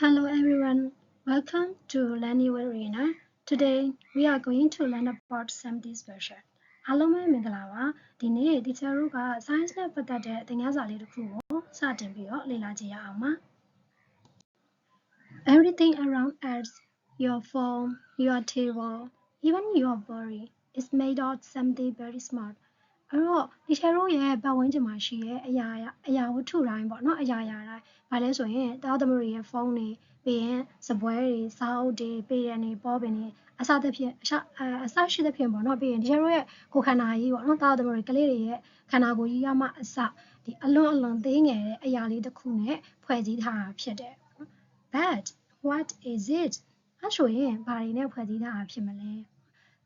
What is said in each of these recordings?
Hello everyone, welcome to Learning with Reena. Today we are going to learn about 70s version. အားလုံးပဲမင်္ဂလာပါဒီနေ့ teacher တို့က science နဲ့ပတ်သက်တဲ့သင်ခန်းစာလေးတစ်ခုကိုစတင်ပြီးတော့လေ့လာကြရအောင်ပါ Everything around us, your phone, your table, even your body is made of something very small. အဲ့တော့ teacher တို့ရဲ့ပတ်ဝန်းကျင်မှာရှိတဲ့အရာဝတ္ထုတိုင်းပေါ့နော်အရာတိုင်းဘာလဲဆိုရင်သားသမီးတွေရဲ့ဖုန်းတွေပြီးရင်စပွဲတွေစာအုပ်တွေပေရန်တွေပေါ်ပင်တွေအစရှိသဖြင့်ပေါ့နော်ပြီးရင် teacher တို့ရဲ့ကိုယ်ခန္ဓာကြီးပေါ့နော်သားသမီးတွေကလေးတွေရဲ့ခန္ဓာကိုယ်ကြီးရမှအစဒီအလွန်သေးငယ်တဲ့အရာလေးတစ်ခုနဲ့ဖွဲ့စည်းထားတာဖြစ်တယ် But what is it အဲ့ဆိုရင်ဘာတွေနဲ့ဖွဲ့စည်းထားတာဖြစ်မလဲ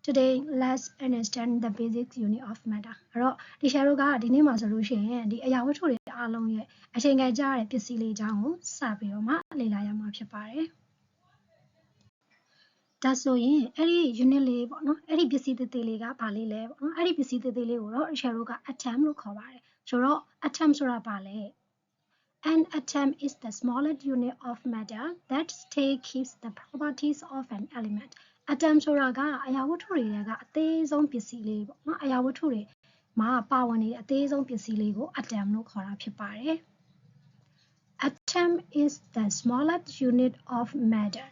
Today, let's understand the basic unit of matter. အဲ့တော့ teacher တို့ကဒီနေ့မှာဆိုလို့ရှိရင်ဒီအရာဝတ္ထုတွေအားလုံးရဲ့အချိန်ခံကြရတဲ့ပစ္စည်းလေးအကြောင်းကိုစပြီးတော့မှလေ့လာရမှာဖြစ်ပါတယ်။ဒါဆိုရင်အဲ့ဒီ unit လေးပေါ့နော်အဲ့ဒီပစ္စည်းသေးသေးလေးကဘာလေးလဲပေါ့နော်အဲ့ဒီပစ္စည်းသေးသေးလေးကိုတော့ teacher တို့က atom လို့ခေါ်ပါတယ်။ဆိုတော့ atom ဆိုတာဘာလဲAn atom is the smallest unit of matter that still keeps the properties of an element. Atom ဆိုတာကအရာဝတ္ထုတွေကအသေးဆုံးပစ္စည်းလေးပေါ့နော်အရာဝတ္ထုတွေမှာပါဝင်နေတဲ့အသေးဆုံးပစ္စည်းလေးကို atom လို့ခေါ်တာဖြစ်ပါတယ် Atom is the smallest unit of matter.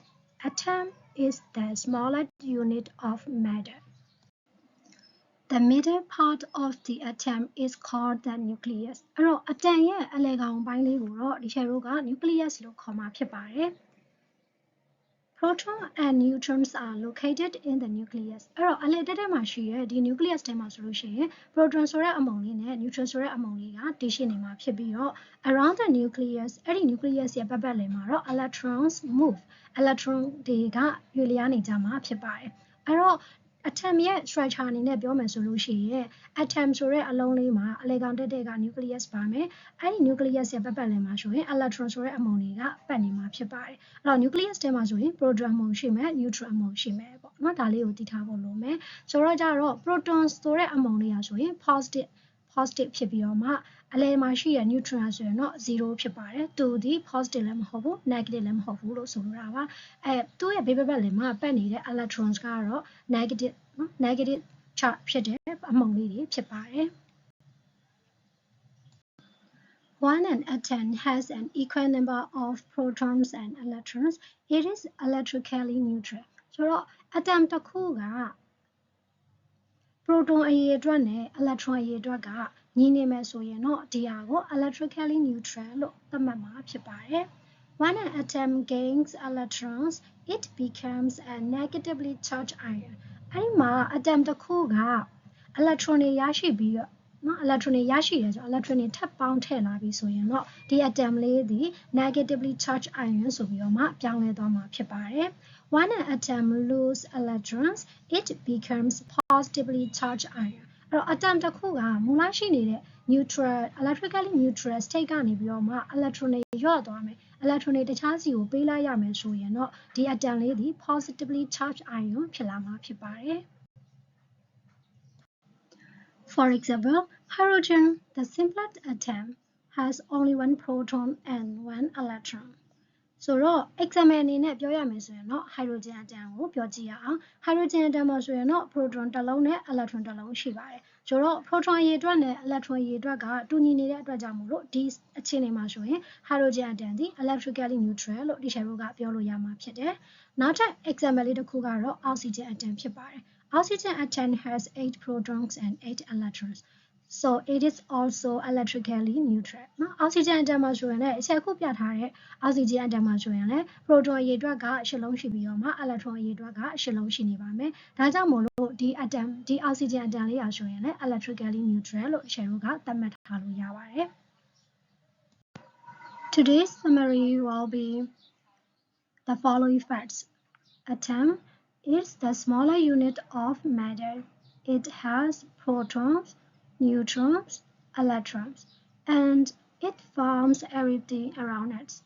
Atom is the smallest unit of matter. The middle part of the atom is called the nucleus. အဲ့တော့ atom ရဲ့အလယ်ကောင်ပိုင်းလေးကိုတော့ teacher တို့က nucleus လို့ခေါ်မှာဖြစ်ပါတယ် Protons and neutrons are located in the nucleus. အဲ့တော့အလယ်တက်မှာရှိတဲ့ဒီ nucleus ထဲမှာဆိုလို့ရှိရင် proton ဆိုတဲ့အမုန်လေးနဲ့ neutron ဆိုတဲ့အမုန်လေးကတည်ရှိနေမှာဖြစ်ပြီးတော့ around the nucleus အဲ့ဒီ nucleus ရဲ့ပတ်ပတ်လည်မှာတော့ electrons move. electron တွေကရွေ့လျားနေကြမှာဖြစ်ပါတယ်အဲ့တော့atom ရဲ့ structure အနေနဲ့ပြောမယ်ဆိုလို့ရှိရင် atom ဆိုတဲ့အလုံးလေးမှာအလေကောင်တက်တဲ့က nucleus ပါမယ်အဲ့ဒီ nucleus ရဲ့ပတ်ပတ်လည်မှာဆိုရင် electron ဆိုတဲ့အမုန်တွေကပတ်နေမှာဖြစ်ပါတယ်အဲ့တော့ nucleus ထဲမှာဆိုရင် proton အမုန်ရှိမယ် neutron အမုန်ရှိမယ်ပေါ့နော်ဒါလေးကိုသိထားဖို့လိုမယ်ဆိုတော့ကြတော့ proton ဆိုတဲ့အမုန်လေးဆိုရင် positive ဖြစ်ပြီးတော့မှအလယ်မှာရှိတဲ့ neutron ဆိုရင်တော့0ဖြစ်ပါတယ်သူဒီ positive လည်းမဟုတ်ဘူး negative လည်းမဟုတ်ဘူးလို့ဆိုလိုတာပါသူ့ရဲ့ဘေးပတ်လည်မှာပတ်နေတဲ့ electrons ကတော့ negative charge ဖြစ်တဲ့အမုန်လေးတွေဖြစ်ပါတယ် When an atom has an equal number of protons and electrons, it is electrically neutral. ဆိုတော့ atom တစ်ခုက proton အရေအတွက်နဲ့ electron အရေအတွက်ကညီနေမယ်ဆိုရင်တော့ဒီဟာကို electrically neutral လို့သတ်မှတ်မှာဖြစ်ပါတယ် When an atom gains electrons, it becomes a negatively charged ion. အဲ့ဒီမှာ atom တစ်ခုက electron တွေရရှိပြီးတော့နော် electron တွေရရှိတယ်ဆို electron တွေထပ်ပေါင်းထည့်လာပြီဆိုရင်တော့ဒီ atom လေးဒီ negatively charged ion ဆိုပြီးတော့မှပြောင်းလဲသွားမှာဖြစ်ပါတယ် When an atom loses electrons, it becomes positively charged ion. အဲ့တော့ atom တစ်ခုကမူလရှိနေတဲ့ neutral electrically neutral state ကနေပြီးတော့မှ electron တွေလျော့သွားမယ် electron တွေတခြားစီကိုပေးလိုက်ရမယ်ဆိုရင်တော့ဒီ atom လေးဒီ positively charged ion ဖြစ်လာမှာဖြစ်ပါတယ် For example, hydrogen, the simplest atom, has only one proton and one electron. ဆိုတော့ example အနေနဲ့ပြောရမယ်ဆိုရင်တော့ hydrogen atom ကိုပြောကြည့်ရအောင် hydrogen atom မှာဆိုရင်တော့ proton တစ်လုံးနဲ့ electron တစ်လုံးရှိပါတယ်ဆိုတော့ proton အရေအတွက်နဲ့ electron အရေအတွက်ကတူညီနေတဲ့အတွက်ကြောင့်မို့လို့ဒီအခြေအနေမှာဆိုရင် hydrogen atom ဒီ electrically neutral လို့ teacher တို့ကပြောလို့ရမှာဖြစ်တယ်နောက်ထပ် example လေးတစ်ခုကတော့ oxygen atom ဖြစ်ပါတယ် Oxygen atom has 8 protons and 8 electrons. So it is also electrically neutral. နော် Oxygen atom မှာဆိုရင်လည်းအချက်ခုပြထားတဲ့ Oxygen atom မှာဆိုရင်လည်း proton အရေအတွက်က8လုံးရှိပြီးတော့မှ electron အရေအတွက်က8လုံးရှိနေပါမယ်။ဒါကြောင့်မို့လို့ဒီ atom ဒီ Oxygen atom လေးရာဆိုရင်လည်း electrically neutral လို့ teacher တို့ကသတ်မှတ်ထားလို့ရပါတယ်။ Today's summary will be the following facts. Atom is the smaller unit of matter. It has protons, neutrons, electrons, and it forms everything around it.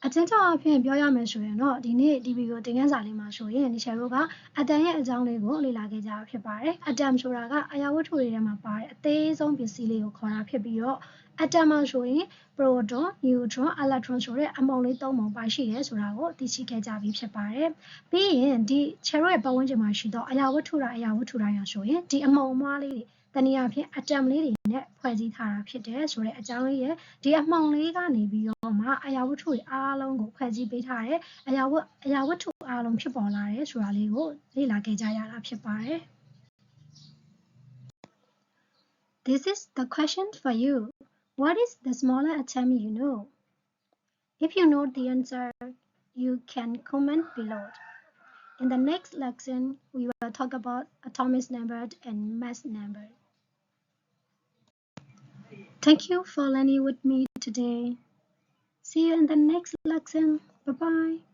အကျဉ်းချုပ်အဖြစ်ပြောရမယ်ဆိုရင်တော့ဒီနေ့ဒီဗီဒီယိုသင်ခန်းစာလေးမှာဆိုရင်ဒီ channel ကအတမ်ရဲ့အကြောင်းလေးကိုလေ့လာခဲ့ကြဖြစ်ပါတယ်။အတမ်ဆိုတာကအရာဝတ္ထုတွေထဲမှာပါတဲ့အသေးဆုံးပစ္စည်းလေးကိုခေါ်တာဖြစ်ပြီးတော့ atom မှာဆိုရင် proton neutron electron ဆိုတဲ့အမုံလေး၃ပုံပါရှိရဲဆိုတာကိုသိရှိခဲ့ကြပြီးဖြစ်ပါတယ်ပြီးရင်ဒီ cherry ရဲ့ပတ်ဝန်းကျင်မှာရှိသောအရာဝတ္ထုတိုင်းရဆိုရင်ဒီအမုံအမွှားလေးတွေတနည်းအားဖြင့် atom လေးတွေနဲ့ဖွဲ့စည်းထားတာဖြစ်တယ်ဆိုတဲ့အကြောင်းလေးရဲ့ဒီအမုံလေးကနေပြီးတော့မှအရာဝတ္ထုတွေအားလုံးကိုဖွဲ့စည်းပေးထားတယ်အရာဝတ္ထုအားလုံးဖြစ်ပေါ်လာတယ်ဆိုတာလေးကိုလေ့လာခဲ့ကြရတာဖြစ်ပါတယ် This is the question for you. What is the smaller atom you know? If you know the answer, you can comment below. In the next lesson, we will talk about atomic number and mass number. Thank you for learning with me today. See you in the next lesson. Bye-bye.